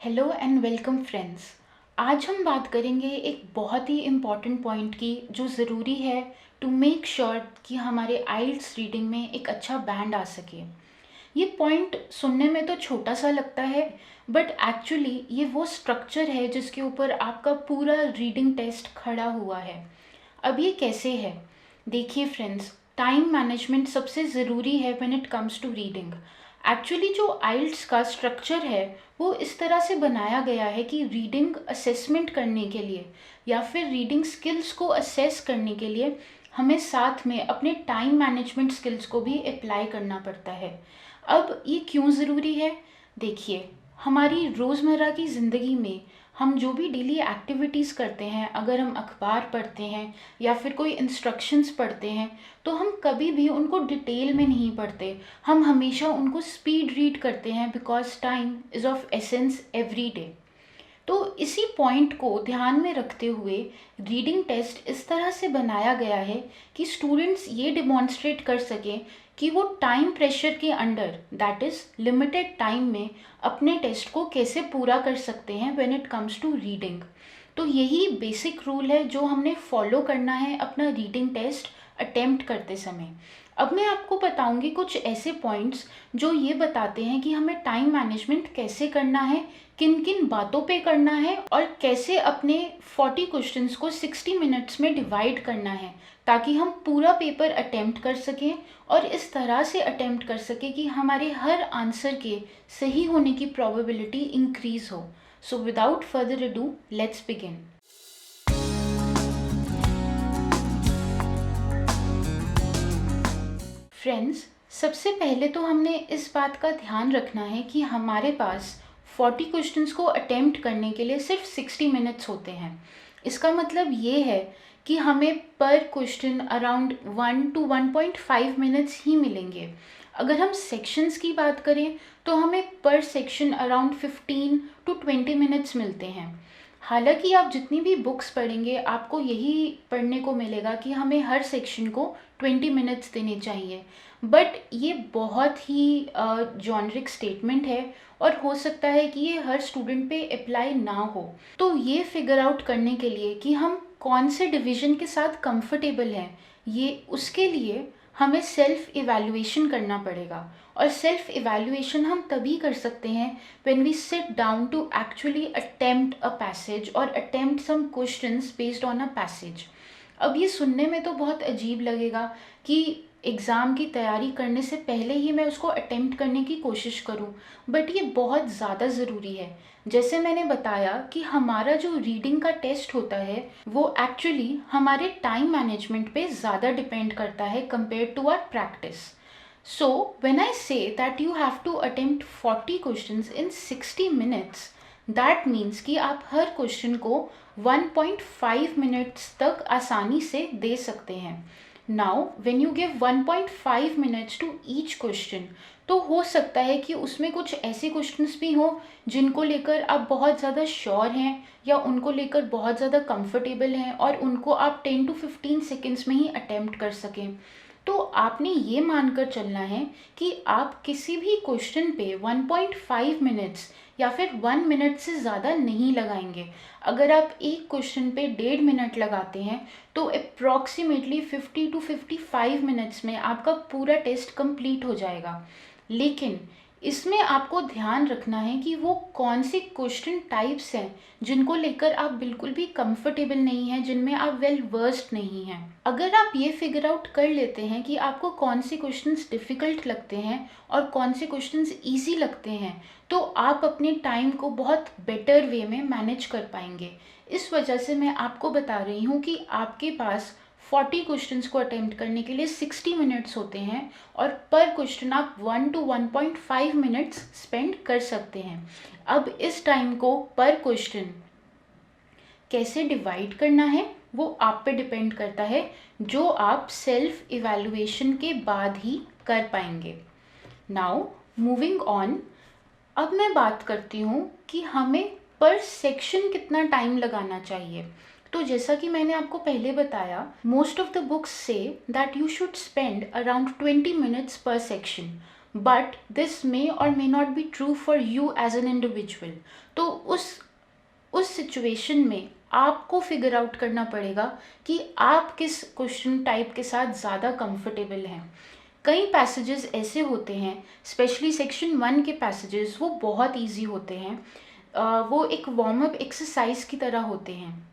Hello and welcome friends. आज हम बात करेंगे एक बहुत ही इम्पॉर्टेंट पॉइंट की जो ज़रूरी है टू मेक श्योर कि हमारे आइल्स रीडिंग में एक अच्छा बैंड आ सके। ये पॉइंट सुनने में तो छोटा सा लगता है, बट एक्चुअली ये वो स्ट्रक्चर है जिसके ऊपर आपका पूरा रीडिंग टेस्ट खड़ा हुआ है। अब ये कैसे है? देखिए फ्रेंड्स, टाइम मैनेजमेंट सबसे ज़रूरी है when it comes to reading. Actually जो आइल्स का स्ट्रक्चर है वो इस तरह से बनाया गया है कि रीडिंग असेसमेंट करने के लिए या फिर रीडिंग स्किल्स को असेस करने के लिए हमें साथ में अपने टाइम मैनेजमेंट स्किल्स को भी अप्लाई करना पड़ता है। अब ये क्यों ज़रूरी है? देखिए, हमारी रोज़मर्रा की ज़िंदगी में हम जो भी डेली एक्टिविटीज़ करते हैं, अगर हम अखबार पढ़ते हैं या फिर कोई इंस्ट्रक्शंस पढ़ते हैं, तो हम कभी भी उनको डिटेल में नहीं पढ़ते। हम हमेशा उनको स्पीड रीड करते हैं because time is of essence every day. तो इसी पॉइंट को ध्यान में रखते हुए रीडिंग टेस्ट इस तरह से बनाया गया है कि स्टूडेंट्स ये डिमॉन्स्ट्रेट कर सकें कि वो टाइम प्रेशर के under, that is limited time में, अपने टेस्ट को कैसे पूरा कर सकते हैं when it comes to reading. तो यही बेसिक रूल है जो हमने फॉलो करना है अपना रीडिंग टेस्ट अटेम्प्ट करते समय। अब मैं आपको बताऊंगी कुछ ऐसे पॉइंट्स जो ये बताते हैं कि हमें टाइम मैनेजमेंट कैसे करना है, किन किन बातों पे करना है और कैसे अपने 40 क्वेश्चंस को 60 मिनट्स में डिवाइड करना है ताकि हम पूरा पेपर अटेम्प्ट कर सकें और इस तरह से अटेम्प्ट कर सकें कि हमारे हर आंसर के सही होने की प्रोबेबिलिटी इंक्रीज हो। So without further ado, let's begin. Friends, सबसे पहले तो हमने इस बात का ध्यान रखना है कि हमारे पास 40 क्वेश्चंस को अटेम्प्ट करने के लिए सिर्फ 60 मिनट्स होते हैं। इसका मतलब ये है कि हमें पर क्वेश्चन अराउंड 1 to 1.5 मिनट्स ही मिलेंगे। अगर हम सेक्शंस की बात करें तो हमें पर सेक्शन अराउंड 15 to 20 मिनट्स मिलते हैं। हालांकि आप जितनी भी बुक्स पढ़ेंगे आपको यही पढ़ने को मिलेगा कि हमें हर सेक्शन को 20 मिनट्स देने चाहिए, बट ये बहुत ही जॉनरिक स्टेटमेंट है और हो सकता है कि ये हर स्टूडेंट पे अप्लाई ना हो। तो ये फिगर आउट करने के लिए कि हम कौन से डिवीज़न के साथ कंफर्टेबल हैं, ये उसके लिए हमें सेल्फ इवैल्यूएशन करना पड़ेगा। और सेल्फ इवैल्यूएशन हम तभी कर सकते हैं when we sit down to actually attempt a passage और attempt some questions based on a passage. अब ये सुनने में तो बहुत अजीब लगेगा कि एग्ज़ाम की तैयारी करने से पहले ही मैं उसको अटेम्प्ट करने की कोशिश करूं, बट ये बहुत ज़्यादा ज़रूरी है। जैसे मैंने बताया कि हमारा जो रीडिंग का टेस्ट होता है वो एक्चुअली हमारे टाइम मैनेजमेंट पे ज़्यादा डिपेंड करता है compare to our practice. So, when I say that you have to attempt 40 questions in 60 minutes, that means कि आप हर क्वेश्चन को 1.5 मिनट्स तक आसानी से दे सकते हैं। Now, when you give 1.5 minutes to each question, तो हो सकता है कि उसमें कुछ ऐसे क्वेश्चंस भी हों जिनको लेकर आप बहुत ज़्यादा श्योर हैं या उनको लेकर बहुत ज़्यादा कंफर्टेबल हैं और उनको आप 10 to 15 सेकेंड्स में ही अटेम्प्ट कर सकें। तो आपने ये मानकर चलना है कि आप किसी भी क्वेश्चन पे 1.5 मिनट्स या फिर 1 मिनट से ज़्यादा नहीं लगाएंगे। अगर आप एक क्वेश्चन पे 1.5 मिनट लगाते हैं तो अप्रॉक्सीमेटली 50 to 55 मिनट्स में आपका पूरा टेस्ट कंप्लीट हो जाएगा। लेकिन इसमें आपको ध्यान रखना है कि वो कौन से क्वेश्चन टाइप्स हैं जिनको लेकर आप बिल्कुल भी कंफर्टेबल नहीं हैं, जिनमें आप वेल वर्स्ड नहीं हैं। अगर आप ये फिगर आउट कर लेते हैं कि आपको कौन से क्वेश्चंस डिफ़िकल्ट लगते हैं और कौन से क्वेश्चंस इजी लगते हैं, तो आप अपने टाइम को बहुत बेटर वे में मैनेज कर पाएंगे। इस वजह से मैं आपको बता रही हूँ कि आपके पास 40 क्वेश्चंस को अटेम्प्ट करने के लिए 60 मिनट्स होते हैं और पर क्वेश्चन आप 1 to 1.5 मिनट्स स्पेंड कर सकते हैं। अब इस टाइम को पर क्वेश्चन कैसे डिवाइड करना है वो आप पे डिपेंड करता है, जो आप सेल्फ इवैल्यूएशन के बाद ही कर पाएंगे। नाउ मूविंग ऑन, अब मैं बात करती हूँ कि हमें पर सेक्शन कितना टाइम लगाना चाहिए। तो जैसा कि मैंने आपको पहले बताया, मोस्ट ऑफ द बुक्स से that you should spend around 20 minutes पर सेक्शन, बट दिस मे और may not be true for you as an individual. तो उस सिचुएशन में आपको फिगर आउट करना पड़ेगा कि आप किस क्वेश्चन टाइप के साथ ज़्यादा कंफर्टेबल हैं। कई पैसेजेस ऐसे होते हैं, स्पेशली सेक्शन 1 के पैसेजेस, वो बहुत इजी होते हैं। वो एक वार्म अप एक्सरसाइज की तरह होते हैं।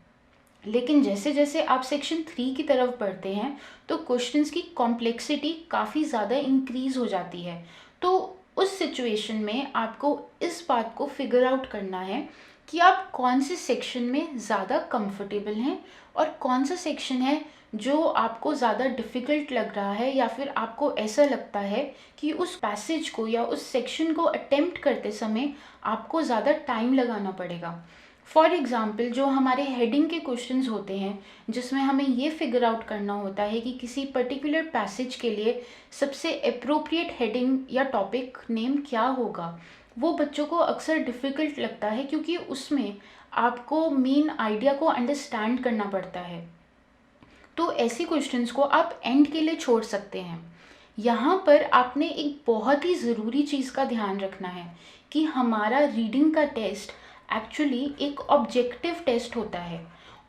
लेकिन जैसे जैसे आप सेक्शन 3 की तरफ बढ़ते हैं तो क्वेश्चंस की कॉम्प्लेक्सिटी काफ़ी ज़्यादा इंक्रीज हो जाती है। तो उस सिचुएशन में आपको इस बात को फिगर आउट करना है कि आप कौन से सेक्शन में ज़्यादा कंफर्टेबल हैं और कौन सा सेक्शन है जो आपको ज़्यादा डिफ़िकल्ट लग रहा है, या फिर आपको ऐसा लगता है कि उस पैसेज को या उस सेक्शन को अटेम्प्ट करते समय आपको ज़्यादा टाइम लगाना पड़ेगा। फॉर एग्ज़ाम्पल, जो हमारे हेडिंग के क्वेश्चंस होते हैं जिसमें हमें ये फिगर आउट करना होता है कि किसी पर्टिकुलर पैसेज के लिए सबसे अप्रोप्रिएट हेडिंग या टॉपिक नेम क्या होगा, वो बच्चों को अक्सर डिफ़िकल्ट लगता है क्योंकि उसमें आपको मेन आइडिया को अंडरस्टैंड करना पड़ता है। तो ऐसे क्वेश्चंस को आप एंड के लिए छोड़ सकते हैं। यहाँ पर आपने एक बहुत ही ज़रूरी चीज़ का ध्यान रखना है कि हमारा रीडिंग का टेस्ट एक्चुअली एक ऑब्जेक्टिव टेस्ट होता है।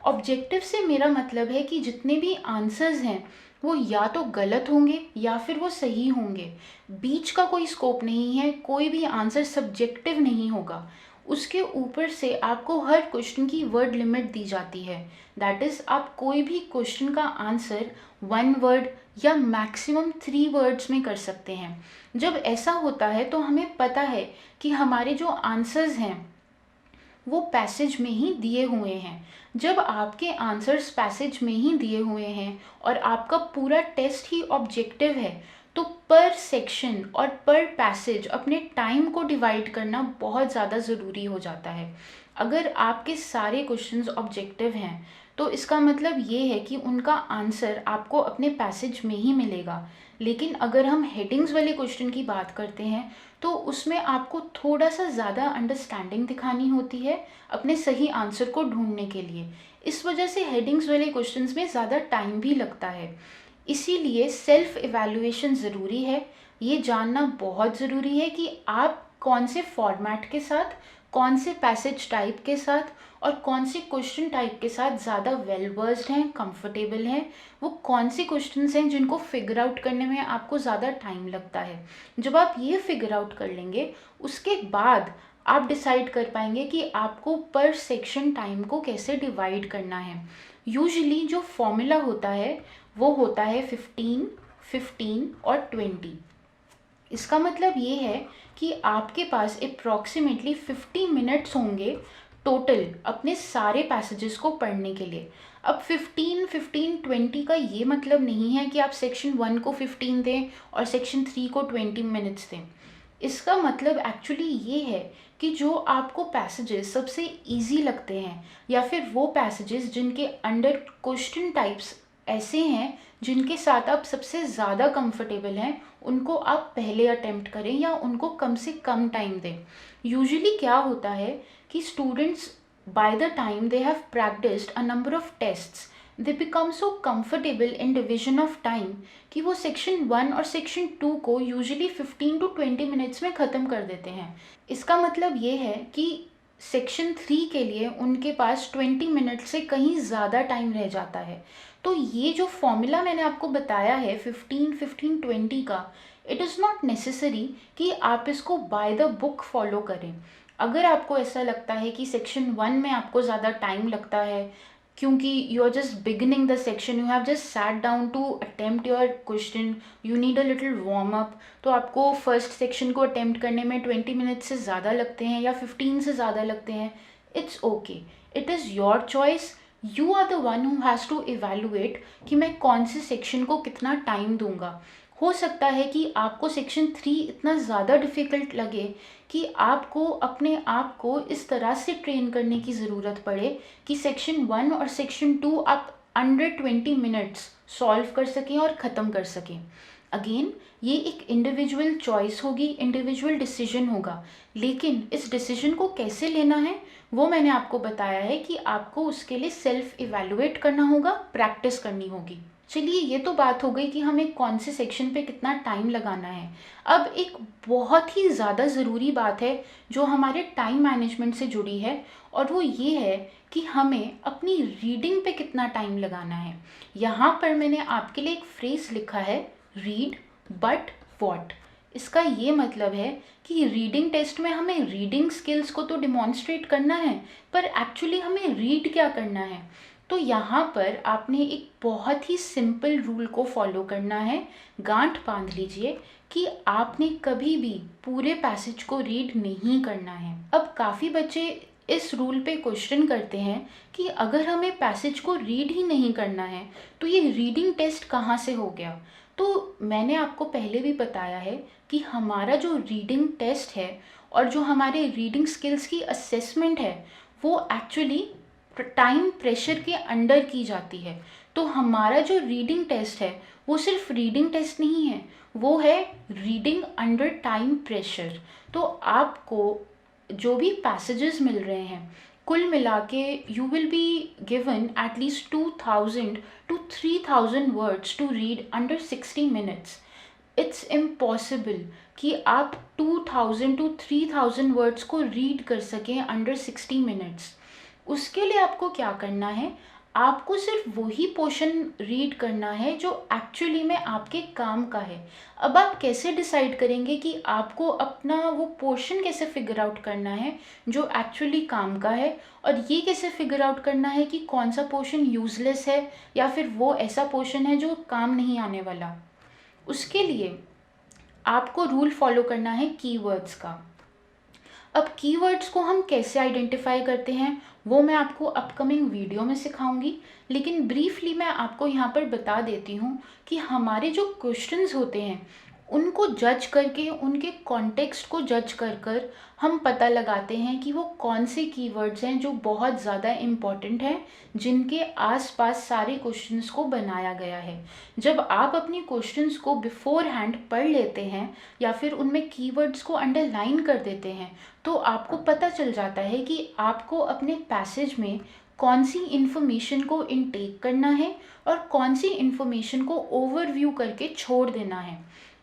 ऑब्जेक्टिव से मेरा मतलब है कि जितने भी आंसर्स हैं वो या तो गलत होंगे या फिर वो सही होंगे। बीच का कोई स्कोप नहीं है, कोई भी आंसर सब्जेक्टिव नहीं होगा। उसके ऊपर से आपको हर क्वेश्चन की वर्ड लिमिट दी जाती है। दैट इज़, आप कोई भी क्वेश्चन का आंसर 1 वर्ड या मैक्सिमम 3 वर्ड्स में कर सकते हैं। जब ऐसा होता है तो हमें पता है कि हमारे जो आंसर्स हैं वो पैसेज में ही दिए हुए हैं। जब आपके आंसर्स पैसेज में ही दिए हुए हैं और आपका पूरा टेस्ट ही ऑब्जेक्टिव है, तो पर सेक्शन और पर पैसेज अपने टाइम को डिवाइड करना बहुत ज़्यादा ज़रूरी हो जाता है। अगर आपके सारे क्वेश्चंस ऑब्जेक्टिव हैं तो इसका मतलब ये है कि उनका आंसर आपको अपने पैसेज में ही मिलेगा। लेकिन अगर हम हेडिंग्स वाले क्वेश्चन की बात करते हैं तो उसमें आपको थोड़ा सा ज़्यादा अंडरस्टैंडिंग दिखानी होती है अपने सही आंसर को ढूंढने के लिए। इस वजह से हेडिंग्स वाले क्वेश्चंस में ज़्यादा टाइम भी लगता है। इसीलिए सेल्फ इवैल्यूएशन ज़रूरी है। ये जानना बहुत ज़रूरी है कि आप कौन से फॉर्मेट के साथ, कौन से पैसेज टाइप के साथ और कौन से क्वेश्चन टाइप के साथ ज़्यादा वेल वर्स्ड हैं, कंफर्टेबल हैं। वो कौन से क्वेश्चंस हैं जिनको फिगर आउट करने में आपको ज़्यादा टाइम लगता है। जब आप ये फिगर आउट कर लेंगे उसके बाद आप डिसाइड कर पाएंगे कि आपको पर सेक्शन टाइम को कैसे डिवाइड करना है। यूजुअली जो फॉर्मूला होता है वो होता है 15, 15 और 20। इसका मतलब ये है कि आपके पास अप्रॉक्सीमेटली 50 मिनट्स होंगे टोटल अपने सारे पैसेजेस को पढ़ने के लिए। अब 15, 15, 20 का ये मतलब नहीं है कि आप सेक्शन 1 को 15 दें और सेक्शन 3 को 20 मिनट्स दें। इसका मतलब एक्चुअली ये है कि जो आपको पैसेजेस सबसे इजी लगते हैं या फिर वो पैसेजेस जिनके अंडर क्वेश्चन टाइप्स ऐसे हैं जिनके साथ आप सबसे ज़्यादा कंफर्टेबल हैं, उनको आप पहले अटेम्प्ट करें या उनको कम से कम टाइम दें। यूजुअली क्या होता है कि students by the time they have practised a number of tests, they become so comfortable in division of time कि वो सेक्शन 1 और सेक्शन 2 को यूजुअली 15 to 20 मिनट्स में ख़त्म कर देते हैं। इसका मतलब ये है कि सेक्शन 3 के लिए उनके पास 20 मिनट से कहीं ज़्यादा टाइम रह जाता है। तो ये जो फॉर्मूला मैंने आपको बताया है 15, 15, 20 का, इट इज़ नॉट नेसेसरी कि आप इसको बाय द बुक फॉलो करें। अगर आपको ऐसा लगता है कि सेक्शन 1 में आपको ज़्यादा टाइम लगता है क्योंकि you are just beginning the section, you have just sat down to attempt your question, you need a little warm up, तो आपको फर्स्ट सेक्शन को अटेम्प्ट करने में 20 मिनट से ज़्यादा लगते हैं या 15 से ज़्यादा लगते हैं, it's okay, it is your choice. You are the one who has to evaluate कि मैं कौन से सेक्शन को कितना टाइम दूंगा। हो सकता है कि आपको सेक्शन 3 इतना ज़्यादा डिफ़िकल्ट लगे कि आपको अपने आप को इस तरह से ट्रेन करने की ज़रूरत पड़े कि सेक्शन 1 और सेक्शन 2 आप अंडर 20 मिनट्स सॉल्व कर सकें और ख़त्म कर सकें। अगेन, ये एक इंडिविजुअल चॉइस होगी, इंडिविजुअल डिसीजन होगा, लेकिन इस डिसीजन को कैसे लेना है वो मैंने आपको बताया है कि आपको उसके लिए सेल्फ इवैल्यूएट करना होगा, प्रैक्टिस करनी होगी। चलिए, ये तो बात हो गई कि हमें कौन से सेक्शन पे कितना टाइम लगाना है। अब एक बहुत ही ज़्यादा ज़रूरी बात है जो हमारे टाइम मैनेजमेंट से जुड़ी है, और वो ये है कि हमें अपनी रीडिंग पे कितना टाइम लगाना है। यहाँ पर मैंने आपके लिए एक फ्रेज़ लिखा है, रीड बट वॉट। इसका ये मतलब है कि रीडिंग टेस्ट में हमें रीडिंग स्किल्स को तो डिमॉन्स्ट्रेट करना है, पर एक्चुअली हमें रीड क्या करना है। तो यहाँ पर आपने एक बहुत ही सिंपल रूल को फॉलो करना है। गांठ बांध लीजिए कि आपने कभी भी पूरे पैसेज को रीड नहीं करना है। अब काफ़ी बच्चे इस रूल पे क्वेश्चन करते हैं कि अगर हमें पैसेज को रीड ही नहीं करना है तो ये रीडिंग टेस्ट कहाँ से हो गया। तो मैंने आपको पहले भी बताया है कि हमारा जो रीडिंग टेस्ट है और जो हमारे रीडिंग स्किल्स की असेसमेंट है वो एक्चुअली टाइम प्रेशर के अंडर की जाती है। तो हमारा जो रीडिंग टेस्ट है वो सिर्फ रीडिंग टेस्ट नहीं है, वो है रीडिंग अंडर टाइम प्रेशर। तो आपको जो भी पैसेजेस मिल रहे हैं कुल मिला के you will be given at least 2000 to 3000 words to read under 60 minutes. It's impossible कि आप 2000 to 3000 वर्ड्स को रीड कर सकें अंडर 60 मिनट्स। उसके लिए आपको क्या करना है, आपको सिर्फ वही पोर्शन रीड करना है जो एक्चुअली में आपके काम का है। अब आप कैसे डिसाइड करेंगे कि आपको अपना वो पोर्शन कैसे फिगर आउट करना है जो एक्चुअली काम का है, और ये कैसे फिगर आउट करना है कि कौन सा पोर्शन यूजलेस है या फिर वो ऐसा पोर्शन है जो काम नहीं आने वाला। उसके लिए आपको रूल फॉलो करना है कीवर्ड्स का। अब कीवर्ड्स को हम कैसे आइडेंटिफाई करते हैं वो मैं आपको अपकमिंग वीडियो में सिखाऊंगी, लेकिन ब्रीफली मैं आपको यहाँ पर बता देती हूँ कि हमारे जो क्वेश्चंस होते हैं उनको जज करके, उनके कॉन्टेक्स्ट को जज कर कर हम पता लगाते हैं कि वो कौन से कीवर्ड्स हैं जो बहुत ज़्यादा इम्पॉर्टेंट हैं, जिनके आसपास सारे क्वेश्चंस को बनाया गया है। जब आप अपनी क्वेश्चंस को बिफोर हैंड पढ़ लेते हैं या फिर उनमें कीवर्ड्स को अंडरलाइन कर देते हैं तो आपको पता चल जाता है कि आपको अपने पैसेज में कौन सी इन्फॉर्मेशन को इनटेक करना है और कौन सी इन्फॉर्मेशन को ओवरव्यू करके छोड़ देना है।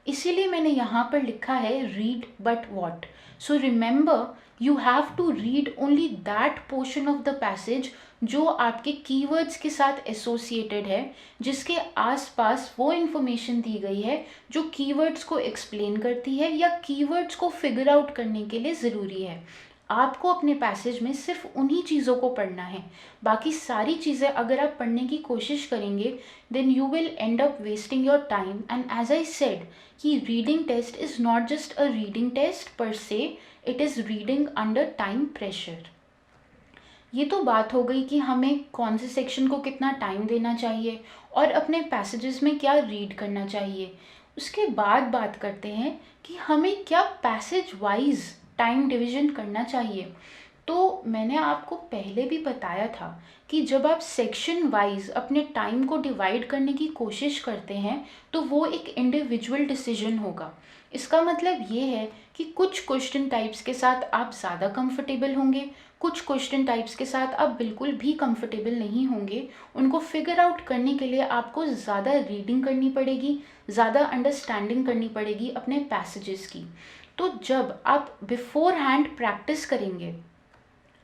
इसीलिए मैंने यहाँ पर लिखा है read but what. So remember, you have to read only that portion of the passage जो आपके कीवर्ड्स के साथ एसोसिएटेड है, जिसके आसपास वो इन्फॉर्मेशन दी गई है जो कीवर्ड्स को एक्सप्लेन करती है या कीवर्ड्स को फिगर आउट करने के लिए ज़रूरी है। आपको अपने पैसेज में सिर्फ उन्हीं चीज़ों को पढ़ना है। बाकी सारी चीज़ें अगर आप पढ़ने की कोशिश करेंगे then you will end up wasting your time. And as I said कि reading test is not just a reading test per se, it is reading under time pressure. ये तो बात हो गई कि हमें कौन से सेक्शन को कितना टाइम देना चाहिए और अपने पैसेजेस में क्या रीड करना चाहिए। उसके बाद बात करते हैं कि हमें क्या पैसेज वाइज टाइम डिवीजन करना चाहिए। तो मैंने आपको पहले भी बताया था कि जब आप सेक्शन वाइज अपने टाइम को डिवाइड करने की कोशिश करते हैं तो वो एक इंडिविजुअल डिसीजन होगा। इसका मतलब ये है कि कुछ क्वेश्चन टाइप्स के साथ आप ज़्यादा कंफर्टेबल होंगे, कुछ क्वेश्चन टाइप्स के साथ आप बिल्कुल भी कंफर्टेबल नहीं होंगे। उनको फिगर आउट करने के लिए आपको ज़्यादा रीडिंग करनी पड़ेगी, ज़्यादा अंडरस्टैंडिंग करनी पड़ेगी अपने पैसेजेस की। तो जब आप बिफोर हैंड प्रैक्टिस करेंगे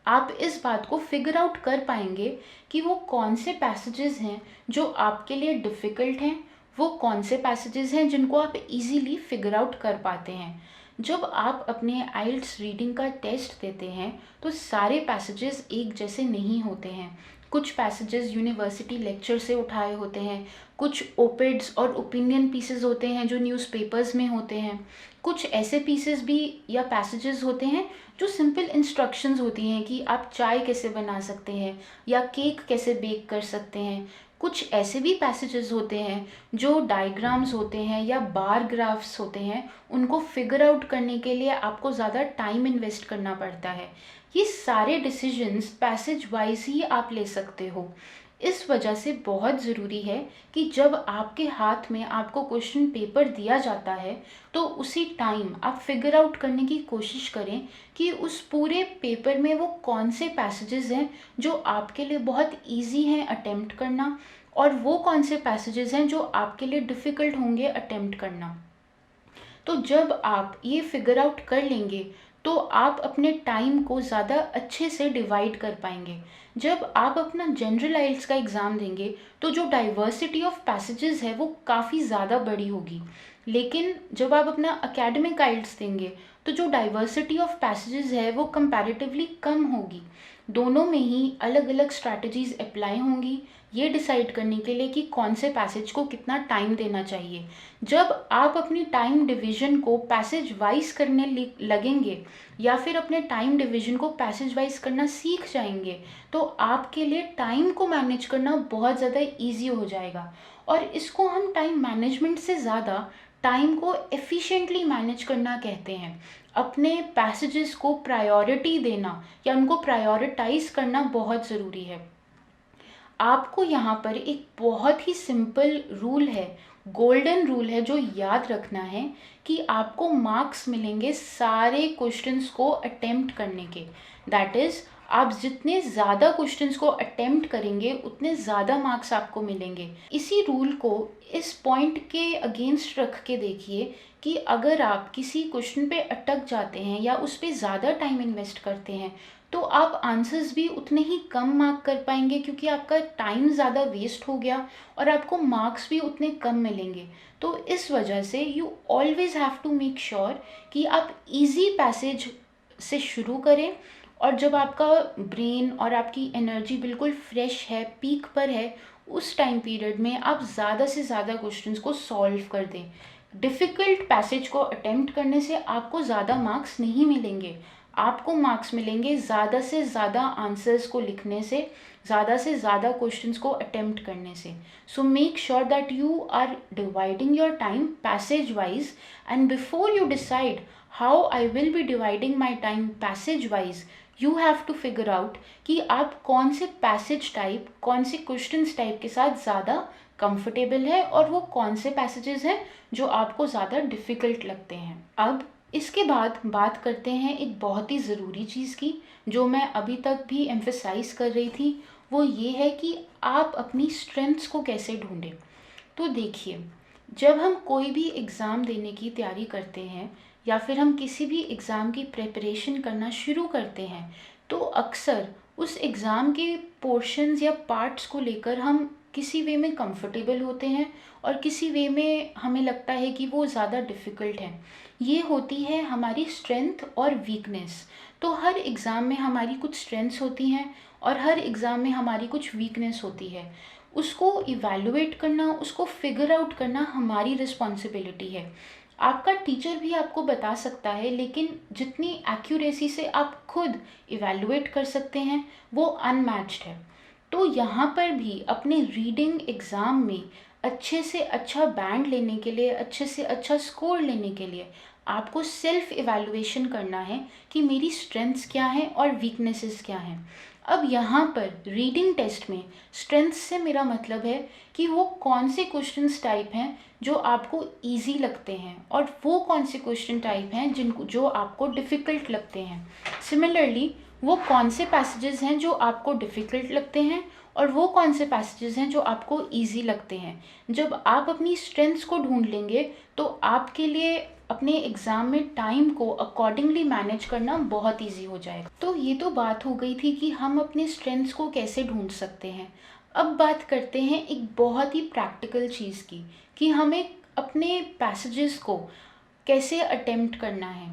आप इस बात को फिगर आउट कर पाएंगे कि वो कौन से पैसेजेस हैं जो आपके लिए डिफ़िकल्ट हैं, वो कौन से पैसेजेस हैं जिनको आप इजीली फिगर आउट कर पाते हैं। जब आप अपने आइल्ट्स रीडिंग का टेस्ट देते हैं तो सारे पैसेजेस एक जैसे नहीं होते हैं। कुछ पैसेजेस यूनिवर्सिटी लेक्चर से उठाए होते हैं, कुछ ओपिड्स और ओपिनियन पीसेस होते हैं जो न्यूज़पेपर्स में होते हैं, कुछ ऐसे पीसेस भी या पैसेजेस होते हैं जो सिंपल इंस्ट्रक्शंस होती हैं कि आप चाय कैसे बना सकते हैं या केक कैसे बेक कर सकते हैं। कुछ ऐसे भी पैसेजेस होते हैं जो डायग्राम्स होते हैं या बार ग्राफ्स होते हैं, उनको फिगर आउट करने के लिए आपको ज़्यादा टाइम इन्वेस्ट करना पड़ता है। ये सारे डिसीजंस पैसेज वाइज ही आप ले सकते हो। इस वजह से बहुत ज़रूरी है कि जब आपके हाथ में आपको क्वेश्चन पेपर दिया जाता है तो उसी टाइम आप फिगर आउट करने की कोशिश करें कि उस पूरे पेपर में वो कौन से पैसेजेस हैं जो आपके लिए बहुत इजी हैं अटेम्प्ट करना, और वो कौन से पैसेजेस हैं जो आपके लिए डिफ़िकल्ट होंगे अटेम्प्ट करना। तो जब आप ये फिगर आउट कर लेंगे तो आप अपने टाइम को ज़्यादा अच्छे से डिवाइड कर पाएंगे। जब आप अपना जनरल आइल्स का एग्ज़ाम देंगे तो जो डाइवर्सिटी ऑफ पैसेजेस है वो काफ़ी ज़्यादा बड़ी होगी, लेकिन जब आप अपना एकेडमिक आइल्स देंगे तो जो डाइवर्सिटी ऑफ पैसेजेस है वो कंपैरेटिवली कम होगी। दोनों में ही अलग अलग स्ट्रैटेजीज अप्लाई होंगी ये डिसाइड करने के लिए कि कौन से पैसेज को कितना टाइम देना चाहिए। जब आप अपनी टाइम डिवीजन को पैसेज वाइज करने लगेंगे या फिर अपने टाइम डिवीजन को पैसेज वाइज करना सीख जाएंगे तो आपके लिए टाइम को मैनेज करना बहुत ज़्यादा इजी हो जाएगा। और इसको हम टाइम मैनेजमेंट से ज़्यादा टाइम को एफिशिएंटली मैनेज करना कहते हैं। अपने पैसेजेस को प्रायोरिटी देना या उनको प्रायोरिटाइज करना बहुत ज़रूरी है। आपको यहाँ पर एक बहुत ही सिंपल रूल है, गोल्डन रूल है जो याद रखना है कि आपको मार्क्स मिलेंगे सारे क्वेश्चंस को अटेम्प्ट करने के। दैट इज़ आप जितने ज़्यादा क्वेश्चंस को अटेम्प्ट करेंगे उतने ज़्यादा मार्क्स आपको मिलेंगे। इसी रूल को इस पॉइंट के अगेंस्ट रख के देखिए कि अगर आप किसी क्वेश्चन पे अटक जाते हैं या उस पर ज़्यादा टाइम इन्वेस्ट करते हैं तो आप आंसर्स भी उतने ही कम मार्क कर पाएंगे क्योंकि आपका टाइम ज़्यादा वेस्ट हो गया और आपको मार्क्स भी उतने कम मिलेंगे। तो इस वजह से you always have to make sure कि आप इजी पैसेज से शुरू करें और जब आपका ब्रेन और आपकी एनर्जी बिल्कुल फ्रेश है, पीक पर है, उस टाइम पीरियड में आप ज़्यादा से ज़्यादा क्वेश्चंस को सॉल्व कर दें। डिफ़िकल्ट पैसेज को अटेम्प्ट करने से आपको ज़्यादा मार्क्स नहीं मिलेंगे, आपको मार्क्स मिलेंगे ज़्यादा से ज़्यादा आंसर्स को लिखने से, ज़्यादा से ज़्यादा क्वेश्चंस को अटेम्प्ट करने से। So make sure that you are dividing your time passage wise and before you decide how I will be dividing my time passage wise you have to figure out कि आप कौन से passage type, कौन से questions type के साथ ज़्यादा comfortable है और वो कौन से पैसेजेस हैं जो आपको ज़्यादा डिफ़िकल्ट लगते हैं। अब इसके बाद बात करते हैं एक बहुत ही ज़रूरी चीज़ की जो मैं अभी तक भी एम्फेसाइज कर रही थी, वो ये है कि आप अपनी स्ट्रेंथ्स को कैसे ढूंढें। तो देखिए, जब हम कोई भी एग्ज़ाम देने की तैयारी करते हैं या फिर हम किसी भी एग्ज़ाम की प्रिपरेशन करना शुरू करते हैं तो अक्सर उस एग्ज़ाम के पोर्शंस या पार्ट्स को लेकर हम किसी वे में कंफर्टेबल होते हैं और किसी वे में हमें लगता है कि वो ज़्यादा डिफ़िकल्ट है। ये होती है हमारी स्ट्रेंथ और वीकनेस। तो हर एग्ज़ाम में हमारी कुछ स्ट्रेंथ्स होती हैं और हर एग्ज़ाम में हमारी कुछ वीकनेस होती है। उसको इवैल्यूएट करना, उसको फिगर आउट करना हमारी रिस्पॉन्सिबिलिटी है। आपका टीचर भी आपको बता सकता है, लेकिन जितनी एक्यूरेसी से आप खुद इवैल्यूएट कर सकते हैं वो अनमैच्ड है। तो यहाँ पर भी अपने रीडिंग एग्ज़ाम में अच्छे से अच्छा बैंड लेने के लिए, अच्छे से अच्छा स्कोर लेने के लिए आपको सेल्फ इवैल्यूएशन करना है कि मेरी स्ट्रेंथ्स क्या हैं और वीकनेसेस क्या हैं। अब यहाँ पर रीडिंग टेस्ट में स्ट्रेंथ्स से मेरा मतलब है कि वो कौन से क्वेश्चंस टाइप हैं जो आपको इजी लगते हैं और वो कौन से क्वेश्चन टाइप हैं जो आपको डिफ़िकल्ट लगते हैं। सिमिलरली वो कौन से पैसेजेस हैं जो आपको डिफ़िकल्ट लगते हैं और वो कौन से पैसेजेस हैं जो आपको इजी लगते हैं। जब आप अपनी स्ट्रेंथ्स को ढूंढ लेंगे तो आपके लिए अपने एग्ज़ाम में टाइम को अकॉर्डिंगली मैनेज करना बहुत इजी हो जाएगा। तो ये तो बात हो गई थी कि हम अपने स्ट्रेंथ्स को कैसे ढूंढ सकते हैं। अब बात करते हैं एक बहुत ही प्रैक्टिकल चीज़ की कि हमें अपने पैसेजेस को कैसे अटेम्प्ट करना है।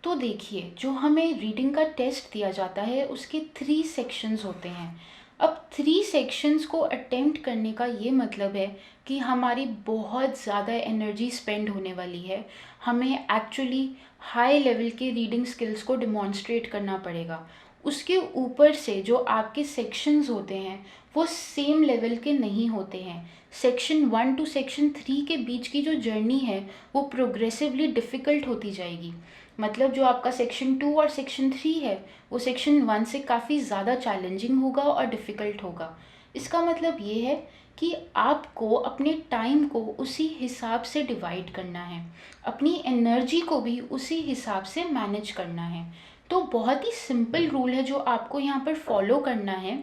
तो देखिए, जो हमें रीडिंग का टेस्ट दिया जाता है उसके 3 सेक्शंस होते हैं। अब 3 सेक्शंस को अटेम्प्ट करने का ये मतलब है कि हमारी बहुत ज़्यादा एनर्जी स्पेंड होने वाली है। हमें एक्चुअली हाई लेवल के रीडिंग स्किल्स को डिमॉन्स्ट्रेट करना पड़ेगा। उसके ऊपर से जो आपके सेक्शंस होते हैं वो सेम लेवल के नहीं होते हैं। सेक्शन 1 टू सेक्शन 3 के बीच की जो जर्नी है वो प्रोग्रेसिवली डिफ़िकल्ट होती जाएगी। मतलब जो आपका सेक्शन 2 और सेक्शन 3 है वो सेक्शन 1 से काफ़ी ज़्यादा चैलेंजिंग होगा और डिफ़िकल्ट होगा। इसका मतलब ये है कि आपको अपने टाइम को उसी हिसाब से डिवाइड करना है, अपनी एनर्जी को भी उसी हिसाब से मैनेज करना है। तो तो बहुत ही सिंपल रूल है जो आपको यहाँ पर फॉलो करना है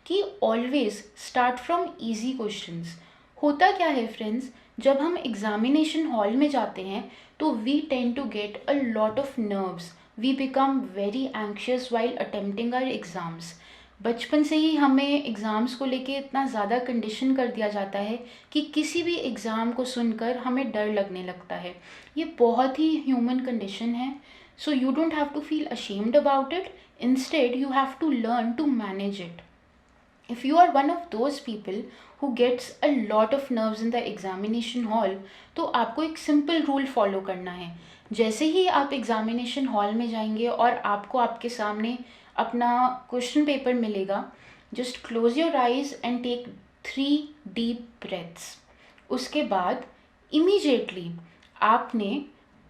कि always start from easy questions. होता क्या है फ्रेंड्स, जब हम एग्जामिनेशन हॉल में जाते हैं तो we tend to get a lot of nerves, we become very anxious while attempting our exams. बचपन से ही हमें एग्ज़ाम्स को लेके इतना ज़्यादा कंडीशन कर दिया जाता है कि किसी भी एग्ज़ाम को सुनकर हमें डर लगने लगता है। ये बहुत ही ह्यूमन कंडीशन है। So you don't have to feel ashamed about it. Instead, you have to learn to manage it. If you are one of those people who gets a lot of nerves in the examination hall, तो आपको एक simple rule follow करना है। जैसे ही आप examination hall में जाएंगे और आपको आपके सामने अपना क्वेश्चन पेपर मिलेगा, just close your eyes and take 3 deep breaths. उसके बाद इमीडिएटली आपने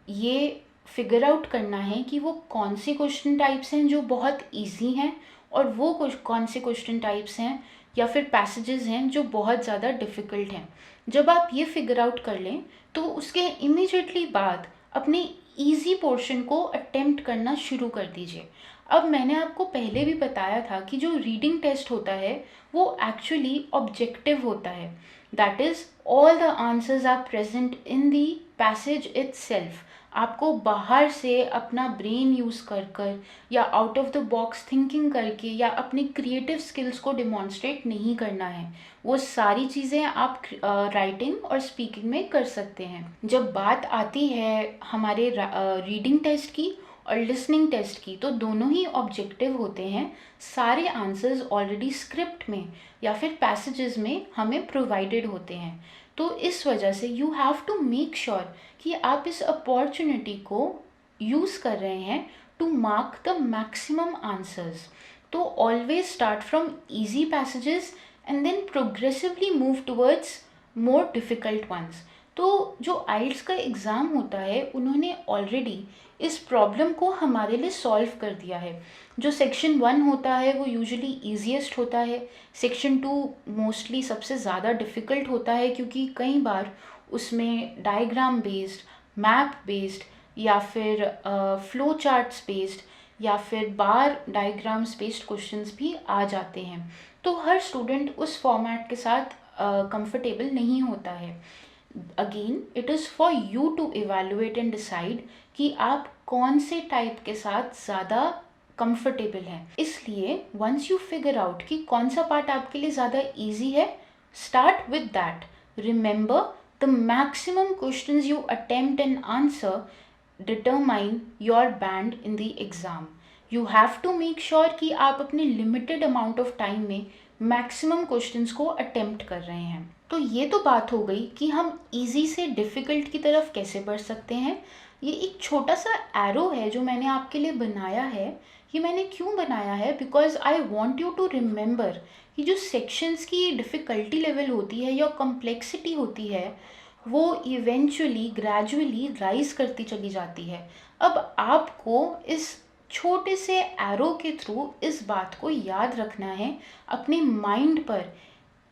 ये फिगर आउट करना है कि वो कौन से क्वेश्चन टाइप्स हैं जो बहुत इजी हैं और वो कौन से क्वेश्चन टाइप्स हैं या फिर पैसेजेस हैं जो बहुत ज़्यादा डिफ़िकल्ट हैं। जब आप ये फिगर आउट कर लें तो उसके इमीडिएटली बाद अपने इजी पोर्शन को अटेम्प्ट करना शुरू कर दीजिए। अब मैंने आपको पहले भी बताया था कि जो रीडिंग टेस्ट होता है वो एक्चुअली ऑब्जेक्टिव होता है। That is all the answers are present in the passage itself. आपको बाहर से अपना ब्रेन यूज़ कर कर या out of the box thinking करके या अपनी क्रिएटिव स्किल्स को डिमॉन्स्ट्रेट नहीं करना है। वो सारी चीज़ें आप राइटिंग और स्पीकिंग में कर सकते हैं। जब बात आती है हमारे रीडिंग टेस्ट की और लिसनिंग टेस्ट की, तो दोनों ही ऑब्जेक्टिव होते हैं। सारे आंसर्स ऑलरेडी स्क्रिप्ट में या फिर पैसेजेस में हमें प्रोवाइडेड होते हैं। तो इस वजह से you have to make sure कि आप इस अपॉर्चुनिटी को यूज़ कर रहे हैं to mark the maximum answers. तो always start from easy passages and then progressively move towards more difficult ones. तो जो आइल्स का एग्ज़ाम होता है उन्होंने ऑलरेडी इस प्रॉब्लम को हमारे लिए सॉल्व कर दिया है। जो सेक्शन 1 होता है वो यूजुअली ईजीएस्ट होता है, सेक्शन 2 मोस्टली सबसे ज़्यादा डिफ़िकल्ट होता है क्योंकि कई बार उसमें डायग्राम बेस्ड, मैप बेस्ड या फिर फ्लो चार्ट्स बेस्ड या फिर बार डायग्राम्स बेस्ड क्वेश्चंस भी आ जाते हैं। तो हर स्टूडेंट उस फॉर्मेट के साथ कंफर्टेबल नहीं होता है। Again it is for you to evaluate and decide कि आप कौन से टाइप के साथ ज़्यादा कंफर्टेबल हैं। इसलिए वंस यू फिगर आउट कि कौन सा पार्ट आपके लिए ज़्यादा ईजी है, start with that. Remember the maximum questions you attempt and answer determine your band in the exam. You have to make sure कि आप अपने लिमिटेड अमाउंट ऑफ टाइम में मैक्सिमम क्वेश्चंस को अटेम्प्ट कर रहे हैं। तो ये तो बात हो गई कि हम इजी से डिफ़िकल्ट की तरफ कैसे बढ़ सकते हैं। ये एक छोटा सा एरो है जो मैंने आपके लिए बनाया है। ये मैंने क्यों बनाया है, because I want you to remember कि जो सेक्शंस की डिफ़िकल्टी लेवल होती है या कॉम्प्लेक्सिटी होती है वो इवेंचुअली ग्रेजुअली राइज करती चली जाती है। अब आपको इस छोटे से एरो के थ्रू इस बात को याद रखना है, अपने माइंड पर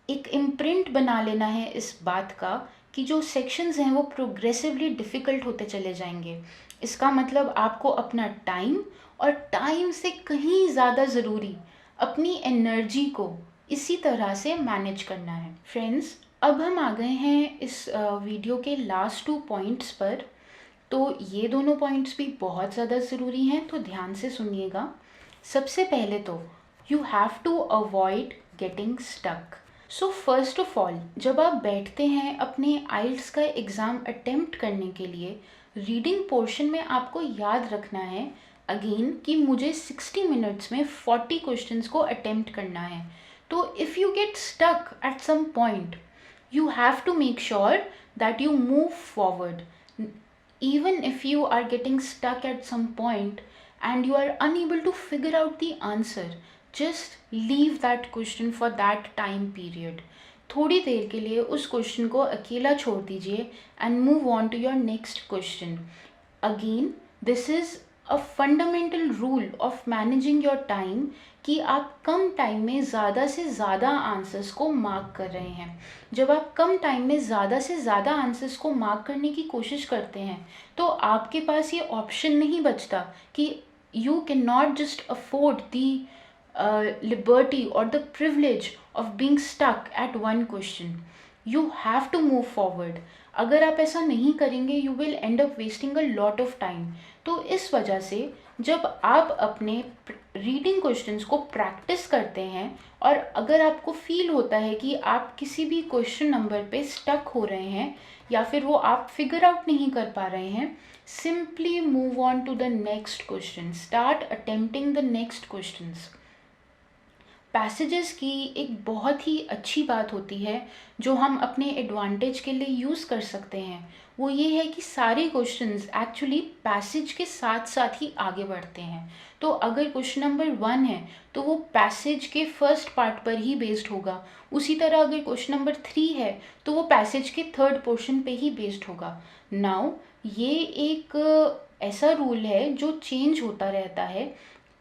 एक इम्प्रिंट बना लेना है इस बात का कि जो सेक्शंस हैं वो प्रोग्रेसिवली डिफ़िकल्ट होते चले जाएंगे। इसका मतलब आपको अपना टाइम और टाइम से कहीं ज़्यादा ज़रूरी अपनी एनर्जी को इसी तरह से मैनेज करना है। फ्रेंड्स, अब हम आ गए हैं इस वीडियो के लास्ट 2 पॉइंट्स पर। तो ये दोनों पॉइंट्स भी बहुत ज़्यादा ज़रूरी हैं, तो ध्यान से सुनिएगा। सबसे पहले तो you have to avoid getting stuck. So first of all, जब आप बैठते हैं अपने आइल्स का एग्ज़ाम अटेम्प्ट करने के लिए, रीडिंग पोर्शन में आपको याद रखना है अगेन कि मुझे 60 मिनट्स में 40 क्वेश्चंस को अटेम्प्ट करना है। तो if you get stuck at some point, you have to make sure that you move forward. Even if you are getting stuck at some point and you are unable to figure out the answer, just leave that question for that time period. थोड़ी देर के लिए उस question को अकेला छोड़ दीजिए and move on to your next question. Again, this is a fundamental rule of managing your time कि आप कम टाइम में ज़्यादा से ज़्यादा आंसर्स को मार्क कर रहे हैं। जब आप कम टाइम में ज़्यादा से ज़्यादा आंसर्स को मार्क करने की कोशिश करते हैं तो आपके पास ये ऑप्शन नहीं बचता कि you cannot just afford the liberty or the privilege of being stuck at one question. You have to move forward. अगर आप ऐसा नहीं करेंगे you will end up wasting a lot of time. तो इस वजह से जब आप अपने रीडिंग क्वेश्चंस को प्रैक्टिस करते हैं और अगर आपको फील होता है कि आप किसी भी क्वेश्चन नंबर पे स्टक हो रहे हैं या फिर वो आप फिगर आउट नहीं कर पा रहे हैं, simply move on to the next question. Start attempting the next questions. Passages की एक बहुत ही अच्छी बात होती है जो हम अपने एडवांटेज के लिए यूज़ कर सकते हैं, वो ये है कि सारे क्वेश्चंस एक्चुअली पैसेज के साथ साथ ही आगे बढ़ते हैं. तो अगर क्वेश्चन नंबर 1 है तो वो पैसेज के फर्स्ट पार्ट पर ही बेस्ड होगा. उसी तरह अगर क्वेश्चन नंबर 3 है तो वो पैसेज के थर्ड पोर्शन पे ही बेस्ड होगा. नाउ ये एक ऐसा रूल है जो चेंज होता रहता है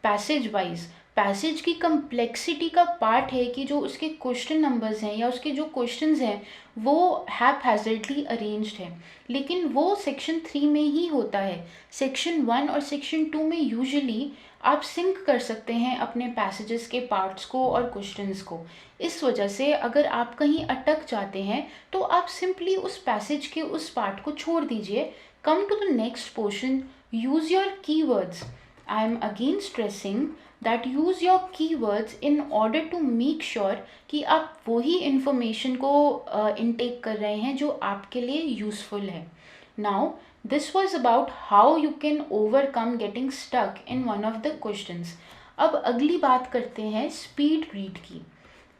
पैसेज वाइज. पैसेज की कम्प्लेक्सिटी का पार्ट है कि जो उसके क्वेश्चन नंबर्स हैं या उसके जो क्वेश्चंस हैं वो हैपहैज़र्डली अरेंज्ड है, लेकिन वो सेक्शन 3 में ही होता है. सेक्शन 1 और सेक्शन 2 में यूजुअली आप सिंक कर सकते हैं अपने पैसेजेस के पार्ट्स को और क्वेश्चंस को. इस वजह से अगर आप कहीं अटक जाते हैं तो आप सिंपली उस पैसेज के उस पार्ट को छोड़ दीजिए. Come to the next portion, use your keywords. I am again stressing that use your keywords in order to make sure कि आप वही information को intake कर रहे हैं जो आपके लिए useful है. Now this was about how you can overcome getting stuck in one of the questions. अब अगली बात करते हैं स्पीड रीड की.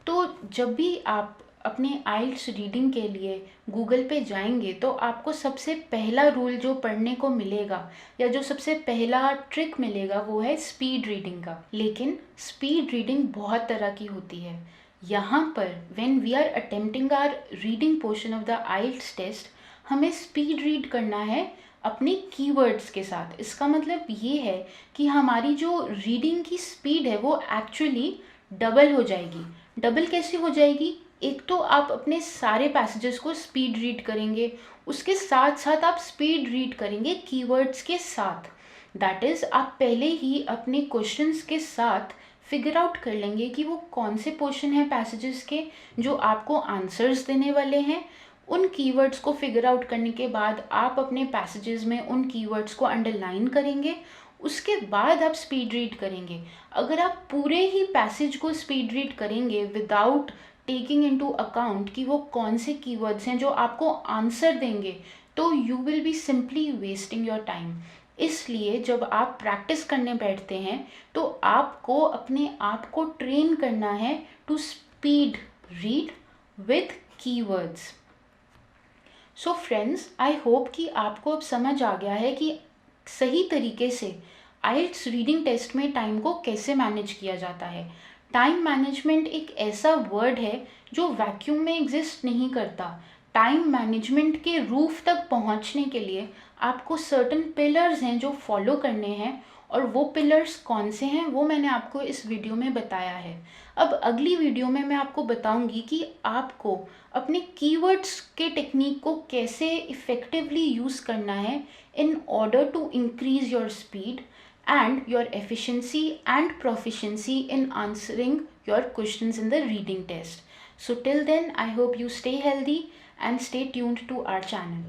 तो जब भी आप अपने आइल्स रीडिंग के लिए गूगल पे जाएंगे तो आपको सबसे पहला रूल जो पढ़ने को मिलेगा या जो सबसे पहला ट्रिक मिलेगा वो है स्पीड रीडिंग का. लेकिन स्पीड रीडिंग बहुत तरह की होती है. यहाँ पर when we are attempting our reading portion of the IELTS test, हमें स्पीड रीड करना है अपने कीवर्ड्स के साथ. इसका मतलब ये है कि हमारी जो रीडिंग की स्पीड है वो एक्चुअली डबल हो जाएगी. डबल कैसे हो जाएगी? एक तो आप अपने सारे पैसेजेस को स्पीड रीड करेंगे, उसके साथ साथ आप स्पीड रीड करेंगे कीवर्ड्स के साथ. दैट इज़ आप पहले ही अपने क्वेश्चंस के साथ फिगर आउट कर लेंगे कि वो कौन से पोर्शन हैं पैसेजेस के जो आपको आंसर्स देने वाले हैं. उन कीवर्ड्स को फिगर आउट करने के बाद आप अपने पैसेजेस में उन कीवर्ड्स को अंडरलाइन करेंगे. उसके बाद आप स्पीड रीड करेंगे. अगर आप पूरे ही पैसेज को स्पीड रीड करेंगे विदाउट टेकिंग इनटू अकाउंट कि वो कौन से कीवर्ड्स हैं जो आपको आंसर देंगे, तो you will be simply wasting your time. इसलिए जब आप प्रैक्टिस करने बैठते हैं तो आपको अपने आप को ट्रेन करना है to speed read with keywords. So friends, I hope कि आपको अब समझ आ गया है कि सही तरीके से आइल्स रीडिंग टेस्ट में टाइम को कैसे मैनेज किया जाता है. टाइम मैनेजमेंट एक ऐसा वर्ड है जो वैक्यूम में एग्जिस्ट नहीं करता. टाइम मैनेजमेंट के रूफ तक पहुंचने के लिए आपको सर्टन पिलर्स हैं जो फॉलो करने हैं, और वो पिलर्स कौन से हैं वो मैंने आपको इस वीडियो में बताया है. अब अगली वीडियो में मैं आपको बताऊंगी कि आपको अपने कीवर्ड्स के टेक्निक को कैसे इफ़ेक्टिवली यूज़ करना है in order to increase your speed and your efficiency and proficiency in answering your questions in the reading test. So till then, I hope you stay healthy and stay tuned to our channel.